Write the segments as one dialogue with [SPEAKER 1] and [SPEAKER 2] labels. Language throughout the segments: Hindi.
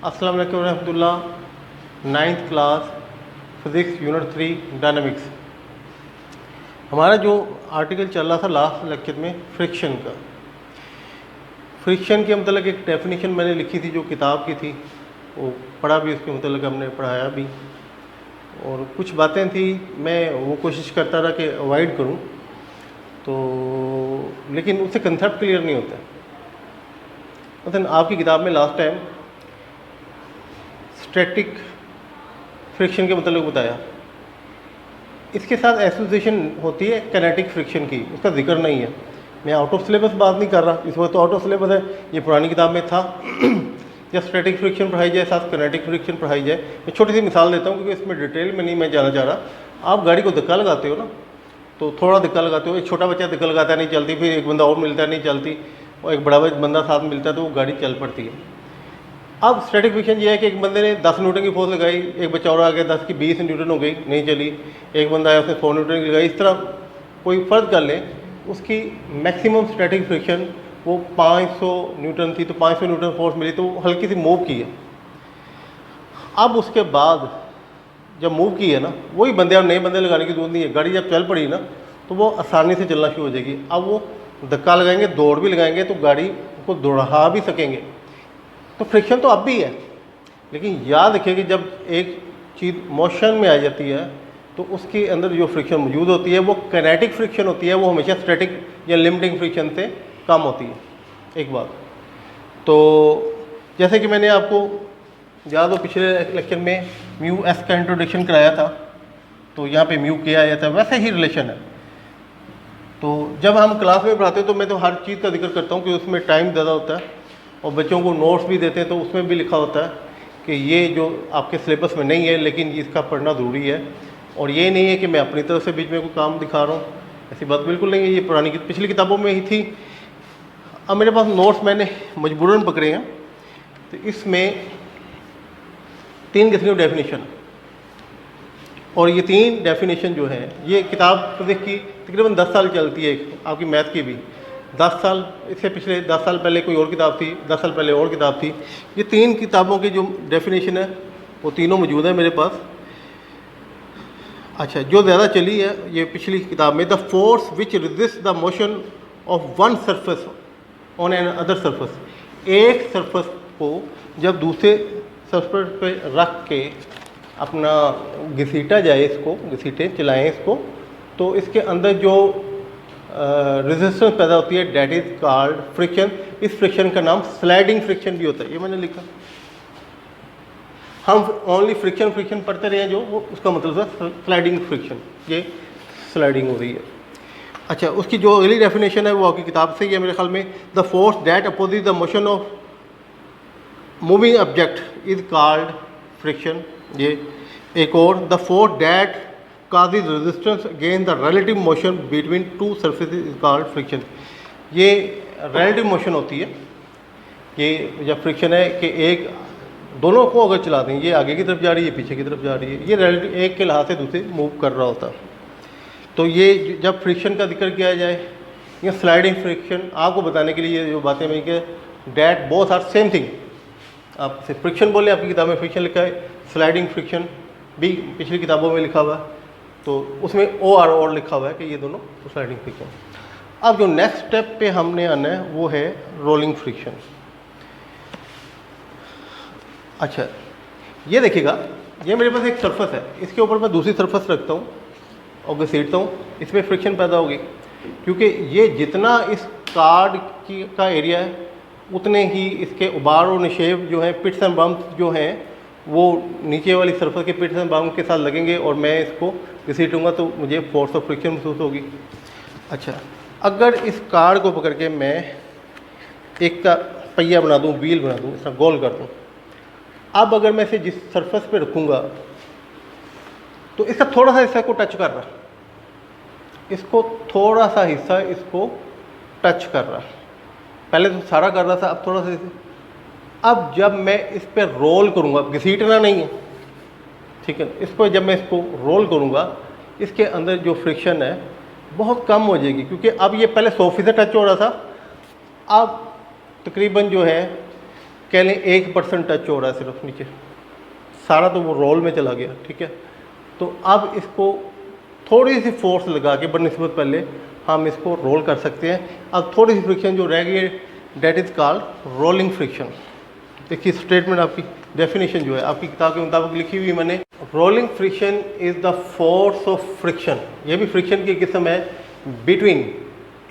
[SPEAKER 1] अस्सलाम वालेकुम रहमतुल्लाह। 9th class physics unit 3 dynamics. हमारा जो आर्टिकल चल रहा था लास्ट लेक्चर में फ्रिक्शन का। फ्रिक्शन के मतलब एक डेफिनेशन मैंने लिखी थी जो किताब की थी, वो पढ़ा भी, उसके मतलब हमने पढ़ाया भी, और कुछ बातें थी मैं वो कोशिश करता रहा कि अवॉइड करूं, तो लेकिन उससे कंसेप्ट क्लियर नहीं होता। मतलब आपकी किताब में लास्ट टाइम स्टैटिक फ्रिक्शन के मतलब बताया, इसके साथ एसोसिएशन होती है काइनेटिक फ्रिक्शन की, उसका जिक्र नहीं है। मैं आउट ऑफ सिलेबस बात नहीं कर रहा, इस वक्त तो आउट ऑफ सिलेबस है, ये पुरानी किताब में था। जब स्टैटिक फ्रिक्शन पढ़ाई जाए साथ काइनेटिक फ्रिक्शन पढ़ाई जाए। मैं छोटी सी मिसाल देता हूँ क्योंकि इसमें डिटेल में नहीं मैं जाना चाह रहा। आप गाड़ी को धक्का लगाते हो ना, तो थोड़ा धक्का लगाते हो, एक छोटा बच्चा धक्का लगाता है नहीं चलती, फिर एक बंदा और मिलता है नहीं चलती, और एक बड़ा बंदा साथ मिलता है तो वो गाड़ी चल पड़ती है। अब स्टैटिक फ्रिक्शन ये है कि एक बंदे ने 10 न्यूटन की फोर्स लगाई, एक बच्चा और आ गया 10 की 20 न्यूटन हो गई, नहीं चली, एक बंदा आया उसने 4 न्यूटन की लगाई। इस तरह कोई फ़र्ज कर लें, उसकी मैक्सिमम स्टैटिक फ्रिक्शन वो 500 न्यूटन थी, तो 500 न्यूटन फोर्स मिली तो वो हल्की सी मूव की है। अब उसके बाद जब मूव की है ना, वही बंदे और नए बंदे लगाने की जरूरत नहीं है, गाड़ी जब चल पड़ी ना तो वो आसानी से चलना शुरू हो जाएगी। अब वो धक्का लगाएंगे, दौड़ भी लगाएंगे तो गाड़ी को दौड़ा भी सकेंगे। तो फ्रिक्शन तो अब भी है, लेकिन याद रखिए कि जब एक चीज़ मोशन में आ जाती है तो उसके अंदर जो फ्रिक्शन मौजूद होती है वो काइनेटिक फ्रिक्शन होती है, वो हमेशा स्टैटिक या लिमिटिंग फ्रिक्शन से कम होती है। एक बात तो जैसे कि मैंने आपको याद हो पिछले लेक्चर में म्यू एस का इंट्रोडक्शन कराया था, तो यहाँ पे म्यू के आया था, वैसे ही रिलेशन है। तो जब हम क्लास में पढ़ाते हैं तो मैं तो हर चीज़ का जिक्र करता हूँ कि उसमें टाइम ज़्यादा होता है, और बच्चों को नोट्स भी देते हैं तो उसमें भी लिखा होता है कि ये जो आपके सिलेबस में नहीं है लेकिन इसका पढ़ना ज़रूरी है। और ये नहीं है कि मैं अपनी तरफ से बीच में कोई काम दिखा रहा हूँ, ऐसी बात बिल्कुल नहीं है, ये पुरानी पिछली किताबों में ही थी। अब मेरे पास नोट्स मैंने मजबूरन पकड़े हैं, तो इसमें 3 किस्म की डेफिनेशन, और ये 3 डेफिनेशन जो है, ये किताब फिजिक्स की तकरीबन 10 साल चलती है, आपकी मैथ की भी 10 साल, इससे पिछले 10 साल पहले कोई और किताब थी, 10 साल पहले और किताब थी। ये 3 किताबों की जो डेफिनेशन है वो तीनों मौजूद है मेरे पास। अच्छा, जो ज़्यादा चली है ये पिछली किताब में, the force which resist the motion of one surface on an other surface. एक सरफेस को जब दूसरे सरफेस पे रख के अपना घसीटा जाए, इसको घसीटे चलाएँ इसको, तो इसके अंदर जो रेजिस्टेंस पैदा होती है डेट इज कॉल्ड फ्रिक्शन। इस फ्रिक्शन का नाम स्लाइडिंग फ्रिक्शन भी होता है, ये मैंने लिखा। हम ओनली फ्रिक्शन फ्रिक्शन पढ़ते रहे जो, वो उसका मतलब है स्लाइडिंग फ्रिक्शन, ये स्लाइडिंग हो रही है। अच्छा, उसकी जो अगली डेफिनेशन है वो आपकी किताब से ही है मेरे ख्याल में, the force that opposite the motion of moving object is called friction. ये एक और, the force that causes resistance against the relative motion between two surfaces is called friction। ये relative motion होती है, ये जब फ्रिक्शन है कि एक दोनों को अगर चला दें, ये आगे की तरफ जा रही है, पीछे की तरफ जा रही है, ये relative एक के लिहाज से दूसरे मूव कर रहा होता है। तो ये जब फ्रिक्शन का जिक्र किया जाए या स्लाइडिंग फ्रिक्शन, आपको बताने के लिए जो बातें मैं कि that both are same thing. आप फ्रिक्शन बोले, आपकी किताब में फ्रिक्शन लिखा है, स्लाइडिंग फ्रिक्शन भी पिछली किताबों में लिखा हुआ है, तो उसमें ओ आर और लिखा हुआ है कि ये दोनों स्लाइडिंग फ्रिक्शन। अब जो नेक्स्ट स्टेप पे हमने आना है वो है रोलिंग फ्रिक्शन। अच्छा, ये देखिएगा, ये मेरे पास एक सरफेस है, इसके ऊपर मैं दूसरी सरफेस रखता हूँ और घसीटता हूँ, इसमें फ्रिक्शन पैदा होगी, क्योंकि ये जितना इस कार्ड की का एरिया है उतने ही इसके उबार और निशेब जो हैं, पिट्स एंड बम्प्स जो हैं, वो नीचे वाली सरफेस के पिट्स एंड बम्प्स के साथ लगेंगे और मैं इसको घसीटूँगा तो मुझे फोर्स ऑफ फ्रिक्शन महसूस होगी। अच्छा, अगर इस कार्ड को पकड़ के मैं एक का पहिया बना दूँ, व्हील बना दूँ, इसका गोल कर दूँ, अब अगर मैं इसे जिस सरफेस पे रखूँगा तो इसका थोड़ा सा हिस्सा को टच कर रहा, इसको थोड़ा सा हिस्सा इसको टच कर रहा, पहले तो सारा कर रहा था, अब थोड़ा सा। अब जब मैं इस पर रोल करूँगा, घसीटना नहीं है, ठीक है, इसको जब मैं इसको रोल करूँगा, इसके अंदर जो फ्रिक्शन है बहुत कम हो जाएगी, क्योंकि अब ये पहले 100% टच हो रहा था, अब तकरीबन जो है कह लें 1% टच हो रहा है सिर्फ नीचे, सारा तो वो रोल में चला गया, ठीक है। तो अब इसको थोड़ी सी फोर्स लगा के बनिस्बत पहले हम इसको रोल कर सकते हैं। अब थोड़ी सी फ्रिक्शन जो रह गई है, that is called rolling friction. देखिए स्टेटमेंट आपकी डेफिनेशन जो है आपकी किताब के मुताबिक लिखी हुई मैंने, rolling friction is the force of friction, ये भी फ्रिक्शन की किस्म है, बिटवीन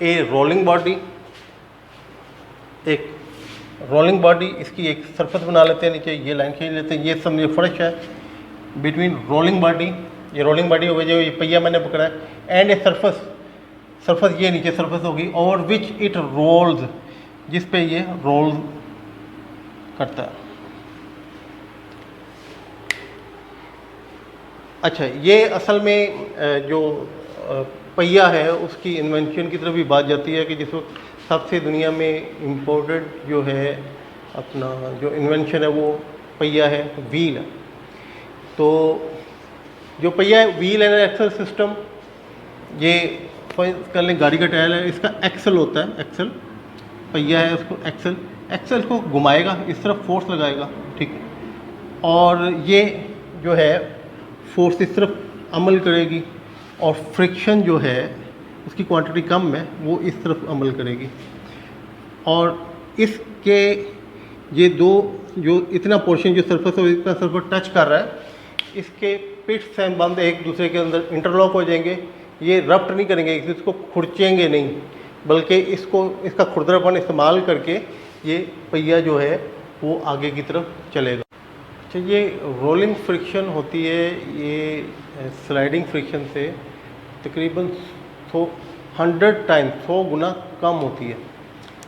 [SPEAKER 1] ए रोलिंग बॉडी, एक रोलिंग बॉडी, इसकी एक सरफेस बना लेते हैं नीचे, ये लाइन खींच लेते हैं, ये समझिए फर्श है, बिटवीन रोलिंग बॉडी, ये रोलिंग बॉडी हो गई जो ये पहिया मैंने पकड़ा है, एंड ए सरफेस, सरफेस ये नीचे सरफेस होगी, और विच इट रोल्स, जिस पे ये रोल करता है। अच्छा, ये असल में जो पहिया है उसकी इन्वेंशन की तरफ भी बात जाती है कि जिस वक्त सबसे दुनिया में इम्पोर्टेड जो है अपना जो इन्वेंशन है वो पहिया है, व्हील है। तो जो पहिया है व्हील एंड एक्सल सिस्टम, ये कर लें गाड़ी का टायर है, इसका एक्सल होता है, एक्सल पहिया है उसको एक्सल, एक्सल को घुमाएगा, इस तरफ फोर्स लगाएगा, ठीक है, और ये जो है फोर्स इस तरफ अमल करेगी, और फ्रिक्शन जो है उसकी क्वांटिटी कम है वो इस तरफ अमल करेगी। और इसके ये दो जो इतना पोर्शन जो सरफेस और इतना सरफेस टच कर रहा है, इसके पिट से बंद एक दूसरे के अंदर इंटरलॉक हो जाएंगे, ये रप्ट नहीं करेंगे, इसको खुरचेंगे नहीं, बल्कि इसको इसका खुरदरापन इस्तेमाल करके ये पहिया जो है वो आगे की तरफ चलेगा। अच्छा, ये रोलिंग फ्रिक्शन होती है, ये स्लाइडिंग फ्रिक्शन से तकरीबन 100 टाइम्स 100 गुना कम होती है।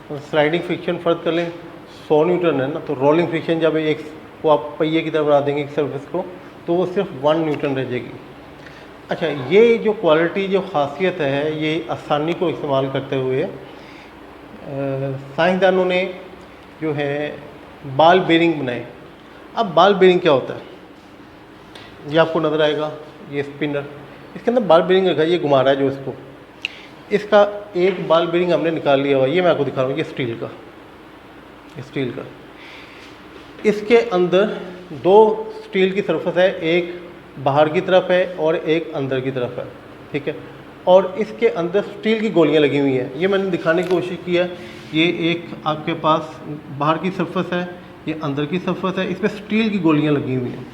[SPEAKER 1] तो स्लाइडिंग फ्रिक्शन फ़र्ज कर लें 100 न्यूटन है ना, तो रोलिंग फ्रिक्शन जब एक को आप पहिए की तरफ बना देंगे एक सरफेस को, तो वो सिर्फ 1 न्यूटन रह जाएगी। अच्छा, ये जो क्वालिटी जो ख़ासियत है, ये आसानी को इस्तेमाल करते हुए साइंसदानों ने जो है बॉल बेरिंग बनाए। अब बॉल बेरिंग क्या होता है, ये आपको नज़र आएगा, ये स्पिनर, इसके अंदर बॉल बेरिंग रखा है, ये घुमा रहा है जो इसको, इसका एक बॉल बेरिंग हमने निकाल लिया हुआ, ये मैं आपको दिखा रहा हूँ, ये स्टील का, स्टील का, इसके अंदर 2 स्टील की सरफेस है, एक बाहर की तरफ है और एक अंदर की तरफ है, ठीक है, और इसके अंदर स्टील की गोलियां लगी हुई हैं। ये मैंने दिखाने की कोशिश की है, ये एक आपके पास बाहर की सरफेस है, ये अंदर की सरफेस है, इस पर स्टील की गोलियां लगी हुई हैं।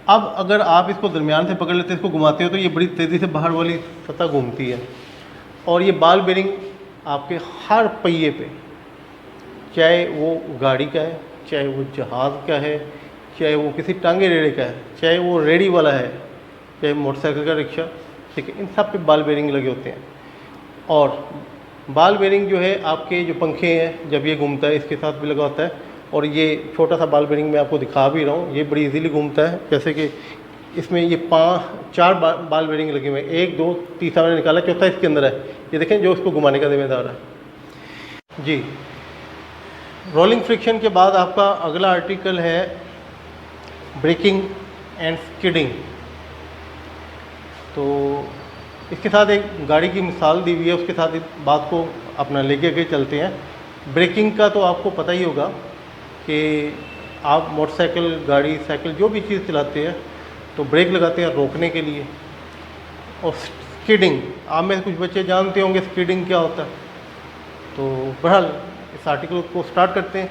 [SPEAKER 1] अब अगर आप इसको दरमियान से पकड़ लेते हैं, इसको घुमाते हो, तो ये बड़ी तेज़ी से बाहर वाली सतह घूमती है, और ये बॉल बेरिंग आपके हर पहिए पे, चाहे वो गाड़ी का है, चाहे वो जहाज़ का है, चाहे वो किसी टांगे रेड़े का है, चाहे वो रेडी वाला है, चाहे मोटरसाइकिल का रिक्शा, ठीक है, इन सब पे बॉल बेरिंग लगे होते हैं। और बॉल बेरिंग जो है आपके जो पंखे हैं, जब ये घूमता है इसके साथ भी लगा होता है, और ये छोटा सा बॉल बेरिंग मैं आपको दिखा भी रहा हूँ, ये बड़ी इजीली घूमता है, जैसे कि इसमें ये 4 बॉल बेरिंग लगे हुए हैं, 1 2 तीसरा मैंने निकाला, चौथा इसके अंदर है, ये देखें जो इसको घुमाने का जिम्मेदार है जी। रोलिंग फ्रिक्शन के बाद आपका अगला आर्टिकल है ब्रेकिंग एंड स्किडिंग। तो इसके साथ एक गाड़ी की मिसाल दी हुई है, उसके साथ इस बात को अपना लेके आगे चलते हैं। ब्रेकिंग का तो आपको पता ही होगा कि आप मोटरसाइकिल, गाड़ी, साइकिल जो भी चीज़ चलाते हैं तो ब्रेक लगाते हैं रोकने के लिए। और स्किडिंग, आप में कुछ बच्चे जानते होंगे स्किडिंग क्या होता है। तो बहरहाल इस आर्टिकल को स्टार्ट करते हैं।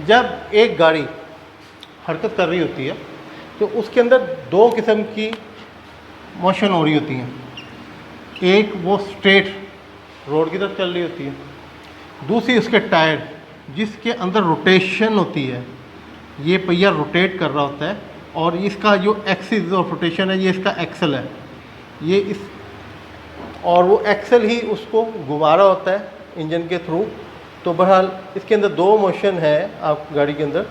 [SPEAKER 1] जब एक गाड़ी हरकत कर रही होती है तो उसके अंदर 2 किस्म की मोशन हो रही होती हैं। एक वो स्ट्रेट रोड की तरफ चल रही होती है, दूसरी उसके टायर जिसके अंदर रोटेशन होती है, ये पहिया रोटेट कर रहा होता है, और इसका जो एक्सिस ऑफ रोटेशन है ये इसका एक्सल है, ये इस और वो एक्सल ही उसको घुमा रहा होता है इंजन के थ्रू। तो बहरहाल इसके अंदर 2 मोशन है आप गाड़ी के अंदर,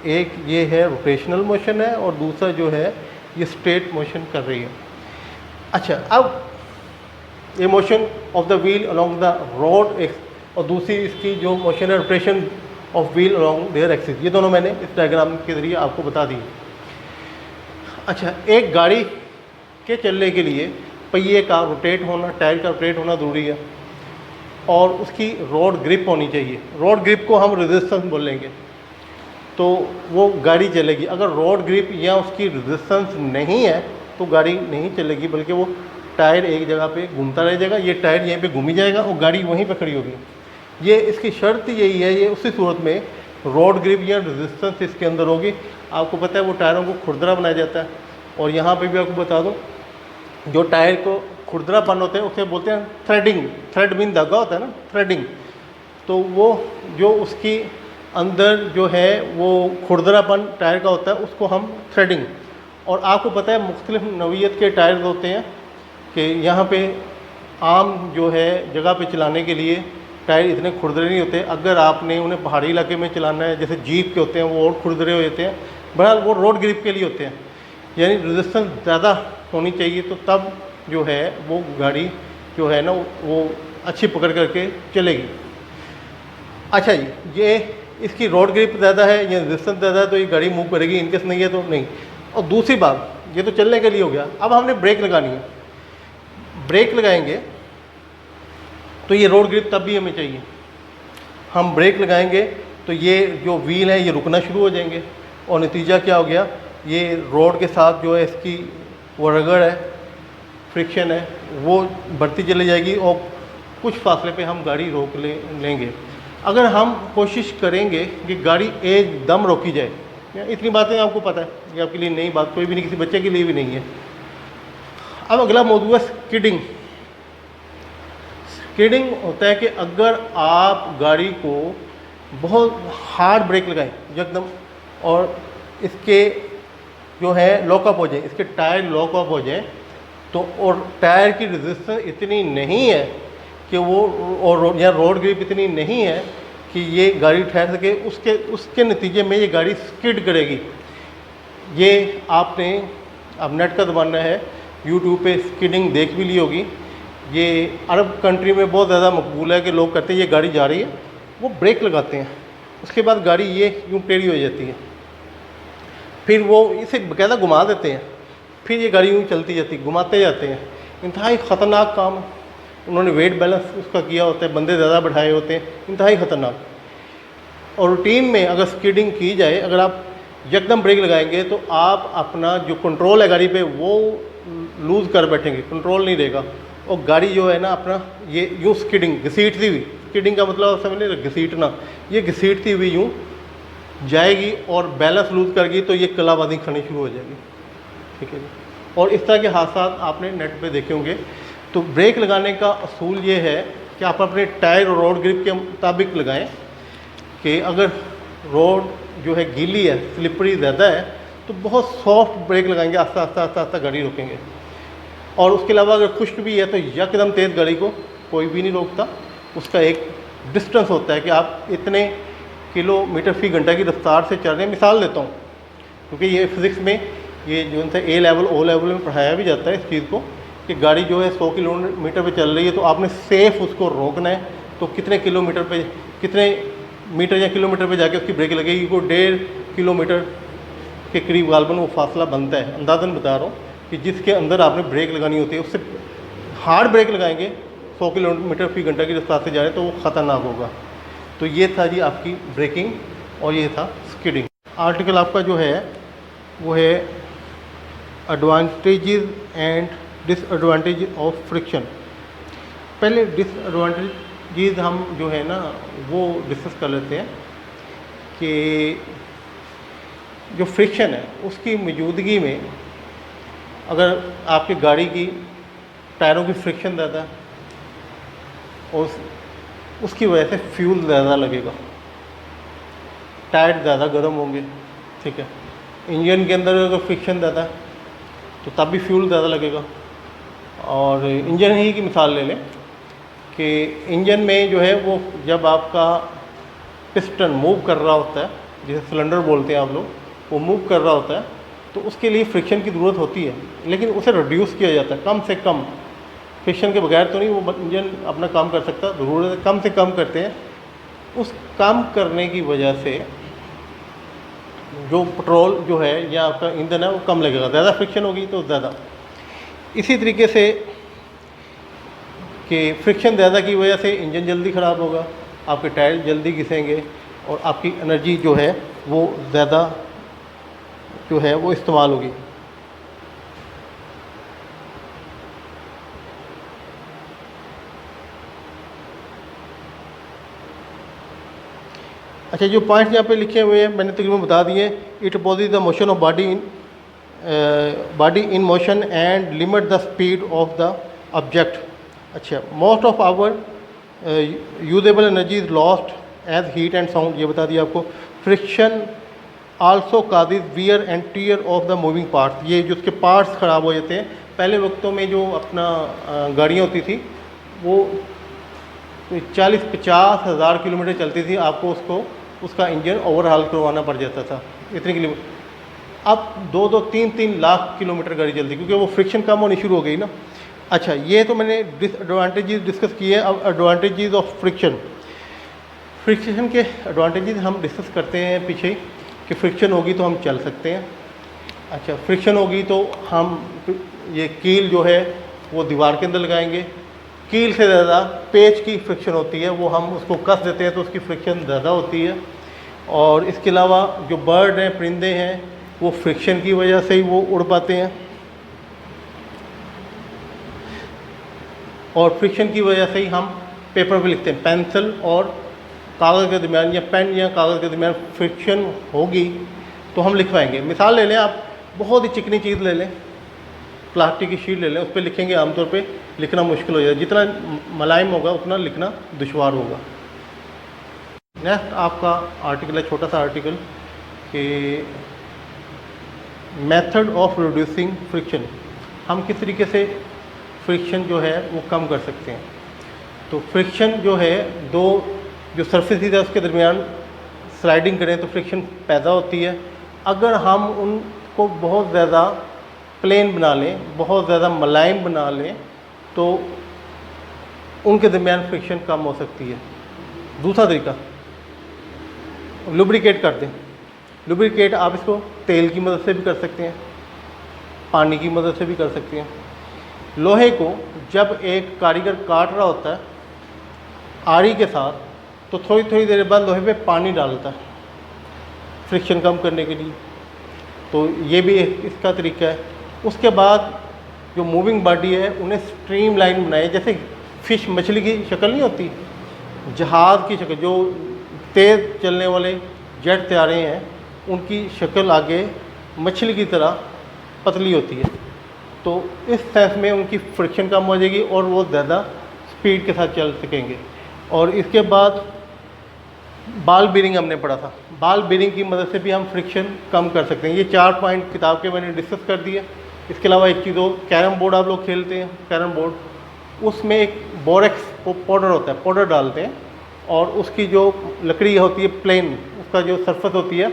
[SPEAKER 1] एक ये है रोटेशनल मोशन है और दूसरा जो है ये स्ट्रेट मोशन कर रही है। अच्छा, अब ये motion of the wheel along the road और दूसरी इसकी जो मोशन है rotation of wheel along their axis, ये दोनों मैंने इस डायग्राम के ज़रिए आपको बता दी। अच्छा, एक गाड़ी के चलने के लिए पहिए का रोटेट होना, टायर का रोटेट होना ज़रूरी है। और उसकी रोड ग्रिप होनी चाहिए। रोड ग्रिप को हम रेजिस्टेंस बोलेंगे, तो वो गाड़ी चलेगी। अगर रोड ग्रिप या उसकी रेजिस्टेंस नहीं है तो गाड़ी नहीं चलेगी, बल्कि वो टायर एक जगह पे घूमता रह जाएगा, ये टायर यहीं पे घूमी जाएगा और गाड़ी वहीं पे खड़ी होगी। ये इसकी शर्त यही है, ये उसी सूरत में रोड ग्रिप या रेजिस्टेंस इसके अंदर होगी। आपको पता है वो टायरों को खुरदरा बनाया जाता है, और यहाँ पे भी आपको बता दूँ, जो टायर को खुरदरापन होते हैं उसे बोलते हैं थ्रेडिंग। थ्रेड मीन धागा होता है ना, थ्रेडिंग। तो वो जो उसकी अंदर जो है वो खुरदरापन टायर का होता है, उसको हम थ्रेडिंग। और आपको पता है मुख्तलिफ नौइयत के टायर्स होते हैं कि यहाँ पे आम जो है जगह पे चलाने के लिए टायर इतने खुरदरे नहीं होते। अगर आपने उन्हें पहाड़ी इलाके में चलाना है, जैसे जीप के होते हैं, वो और खुरदरे हो जाते हैं। बहरहाल वो रोड ग्रिप के लिए होते हैं, यानी रेजिस्टेंस ज़्यादा होनी चाहिए, तो तब जो है वो गाड़ी जो है ना वो अच्छी पकड़ करके चलेगी। अच्छा जी, ये इसकी रोड ग्रिप ज़्यादा है या रेजिस्टेंस ज़्यादा है तो ये गाड़ी मूव करेगी, इनकेस नहीं है तो नहीं। और दूसरी बात, ये तो चलने के लिए हो गया, अब हमने ब्रेक लगानी है। ब्रेक लगाएंगे तो ये रोड ग्रिप तब भी हमें चाहिए। हम ब्रेक लगाएंगे तो ये जो व्हील है ये रुकना शुरू हो जाएंगे, और नतीजा क्या हो गया, ये रोड के साथ जो है इसकी वो रगड़ है, फ्रिक्शन है, वो बढ़ती चली जाएगी और कुछ फासले पे हम गाड़ी रोक लेंगे। अगर हम कोशिश करेंगे कि गाड़ी एकदम रोकी जाए, इतनी बातें आपको पता है, ये आपके लिए नई बात कोई भी नहीं, किसी बच्चे के लिए भी नहीं है। अब अगला मौजूद है स्किडिंग। स्किडिंग होता है कि अगर आप गाड़ी को बहुत हार्ड ब्रेक लगाएं एकदम, और इसके जो है लॉकअप हो जाए, इसके टायर लॉकअप हो जाए, तो और टायर की रेजिस्टेंस इतनी नहीं है कि वो, और या रोड ग्रिप इतनी नहीं है कि ये गाड़ी ठहर सके, उसके नतीजे में ये गाड़ी स्किड करेगी। ये आपने, अब नेट का ज़माना है, यूट्यूब पे स्किडिंग देख भी ली होगी। ये अरब कंट्री में बहुत ज़्यादा मकबूल है कि लोग कहते हैं ये गाड़ी जा रही है, वो ब्रेक लगाते हैं, उसके बाद गाड़ी ये यूँ टेढ़ी हो जाती है, फिर वो इसे बकायदा घुमा देते हैं, फिर ये गाड़ी यूँ चलती जाती, घुमाते जाते हैं। इंतहाई ख़तरनाक काम, उन्होंने वेट बैलेंस उसका किया होता है, बंदे ज़्यादा बैठाए होते हैं, इंतहाई ख़तरनाक। और रूटीन में अगर स्किडिंग की जाए, अगर आप यकदम ब्रेक लगाएंगे तो आप अपना जो कंट्रोल है गाड़ी पे वो लूज़ कर बैठेंगे, कंट्रोल नहीं रहेगा, और गाड़ी जो है ना अपना ये यूँ स्किडिंग, घसीटती हुई, स्किडिंग का मतलब समझ नहीं, घसीटना, ये घसीटती हुई यूँ जाएगी और बैलेंस लूज़ करेगी तो ये कलाबाजी खानी शुरू हो जाएगी। ठीक है जी। और इस तरह के हादसात आपने नेट पे देखे होंगे। तो ब्रेक लगाने का असूल ये है कि आप अपने टायर और रोड ग्रिप के मुताबिक लगाएं, कि अगर रोड जो है गीली है, स्लिपरी ज़्यादा है, तो बहुत सॉफ्ट ब्रेक लगाएंगे, आस्ता आस्ता आस्ता आस्ता गाड़ी रोकेंगे। और उसके अलावा अगर खुश्क भी है तो यकदम तेज़ गाड़ी को कोई भी नहीं रोकता, उसका एक डिस्टेंस होता है कि आप इतने किलोमीटर फी घंटा की रफ्तार से चल रहे हैं। मिसाल देता हूँ, क्योंकि ये फिज़िक्स में ये जो है ए लेवल ओ लेवल में पढ़ाया भी जाता है इस चीज़ को, कि गाड़ी जो है 100 किलोमीटर पे चल रही है तो आपने सेफ उसको रोकना है, तो कितने किलोमीटर पे, कितने मीटर या किलोमीटर पे जाके उसकी ब्रेक लगेगी, वो 1.5 किलोमीटर के करीब गालबन वो फासला बनता है, अंदाज़न बता रहा हूँ, कि जिसके अंदर आपने ब्रेक लगानी होती है। उससे हार्ड ब्रेक लगाएंगे 100 किलोमीटर फी घंटा की रफ्तार से जा रहे हैं तो वो ख़तरनाक होगा। तो ये था जी आपकी ब्रेकिंग, और ये था स्किडिंग। आर्टिकल आपका जो है वो है advantages and disadvantage of friction. पहले डिसएडवांटेजेस हम जो है ना वो डिस्कस कर लेते हैं, कि जो फ्रिक्शन है उसकी मौजूदगी में अगर आपकी गाड़ी की टायरों की फ्रिक्शन ज़्यादा है और उसकी वजह से फ्यूल ज़्यादा लगेगा, टायर ज़्यादा गर्म होंगे। ठीक है, इंजन के अंदर अगर फ्रिक्शन ज़्यादा है तो तब भी फ्यूल ज़्यादा लगेगा। और इंजन ही की मिसाल ले लें कि इंजन में जो है वो जब आपका पिस्टन मूव कर रहा होता है, जैसे सिलेंडर बोलते हैं आप लोग, वो मूव कर रहा होता है तो उसके लिए फ्रिक्शन की ज़रूरत होती है, लेकिन उसे रिड्यूस किया जाता है, कम से कम। फ्रिक्शन के बगैर तो नहीं वो इंजन अपना काम कर सकता, ज़रूरत है कम से कम करते हैं। उस काम करने की वजह से जो पेट्रोल जो है या आपका ईंधन है वो कम लगेगा, ज़्यादा फ्रिक्शन होगी तो ज़्यादा। इसी तरीके से कि फ्रिक्शन ज़्यादा की वजह से इंजन जल्दी ख़राब होगा, आपके टायर जल्दी घिसेंगे और आपकी एनर्जी जो है वो ज़्यादा जो है वो इस्तेमाल होगी। अच्छा, जो पॉइंट्स यहाँ पे लिखे हुए हैं मैंने तकरीबन बता दिए। It opposes the motion of body in motion and limit the speed of the object. अच्छा, most of our usable energy is lost as heat and sound, ये बता दिया आपको। Friction also causes wear and tear of the moving parts, ये जो उसके पार्ट्स ख़राब हो जाते हैं। पहले वक्तों में जो अपना गाड़ियाँ होती थी वो 40-50 हज़ार किलोमीटर चलती थी, आपको उसका इंजन ओवरहाल करवाना पड़ जाता था इतने किलोमीटर। अब 2-2, 3-3 लाख किलोमीटर गाड़ी चलती, क्योंकि वो फ्रिक्शन कम होनी शुरू हो गई ना। अच्छा, ये तो मैंने डिसएडवांटेजेस डिस्कस किए। अब एडवांटेजेस ऑफ फ्रिक्शन। फ्रिक्शन के एडवांटेजेस हम डिस्कस करते हैं पीछे, कि फ्रिक्शन होगी तो हम चल सकते हैं। अच्छा, फ्रिक्शन होगी तो हम ये कील जो है वो दीवार के अंदर लगाएंगे। कील से ज़्यादा पेच की फ्रिक्शन होती है, वो हम उसको कस देते हैं तो उसकी फ्रिक्शन ज़्यादा होती है। और इसके अलावा जो बर्ड हैं, परिंदे हैं, वो फ्रिक्शन की वजह से ही वो उड़ पाते हैं। और फ्रिक्शन की वजह से ही हम पेपर पे लिखते हैं। पेंसिल और कागज़ के दरमियान या पेन या कागज़ के दरमियान फ्रिक्शन होगी तो हम लिखवाएंगे। मिसाल ले लें, आप बहुत ही चिकनी चीज़ ले लें, प्लास्टिक की शीट ले लें, उस पर लिखेंगे, आमतौर पे लिखना मुश्किल हो जाएगा। जितना मुलायम होगा उतना लिखना दुश्वार होगा। नेक्स्ट आपका आर्टिकल है, छोटा सा आर्टिकल, कि मेथड ऑफ रिड्यूसिंग फ्रिक्शन, हम किस तरीके से फ्रिक्शन जो है वो कम कर सकते हैं। तो फ्रिक्शन जो है, दो जो सरफेसेस है उसके दरमियान स्लाइडिंग करें तो फ्रिक्शन पैदा होती है। अगर हम उनको बहुत ज़्यादा प्लेन बना लें, बहुत ज़्यादा मुलायम बना लें, तो उनके दरमियान फ्रिक्शन कम हो सकती है। दूसरा तरीका, लुब्रिकेट कर दें। लुब्रिकेट आप इसको तेल की मदद से भी कर सकते हैं, पानी की मदद से भी कर सकते हैं। लोहे को जब एक कारीगर काट रहा होता है आरी के साथ, तो थोड़ी थोड़ी देर बाद लोहे पे पानी डालता है फ्रिक्शन कम करने के लिए। तो ये भी इसका तरीका है। उसके बाद जो मूविंग बॉडी है उन्हें स्ट्रीम लाइन बनाए, जैसे फ़िश मछली की शक्ल नहीं होती, जहाज़ की शक्ल, जो तेज़ चलने वाले जेट तैयारे हैं उनकी शक्ल आगे मछली की तरह पतली होती है। तो इस सेंस में उनकी फ्रिक्शन कम हो जाएगी और वो ज़्यादा स्पीड के साथ चल सकेंगे। और इसके बाद बाल बीरिंग हमने पढ़ा था, बाल बीरिंग की मदद से भी हम फ्रिक्शन कम कर सकते हैं। ये 4 पॉइंट किताब के मैंने डिस्कस कर दिए। इसके अलावा एक चीज़ हो, कैरम बोर्ड आप लोग खेलते हैं, कैरम बोर्ड, उसमें एक बोरेक्स पाउडर होता है, पाउडर डालते हैं और उसकी जो लकड़ी होती है प्लेन, उसका जो सरफेस होती है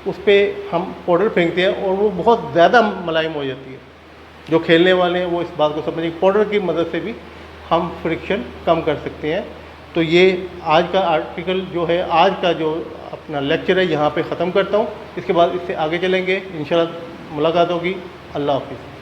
[SPEAKER 1] उस पर हम पाउडर फेंकते हैं और वो बहुत ज़्यादा मुलायम हो जाती है। जो खेलने वाले हैं वो इस बात को समझें, पाउडर की मदद से भी हम फ्रिक्शन कम कर सकते हैं। तो ये आज का आर्टिकल जो है, आज का जो अपना लेक्चर है यहाँ पे ख़त्म करता हूँ। इसके बाद इससे आगे चलेंगे, इंशाल्लाह मुलाकात होगी। अल्लाह हाफ़िज़।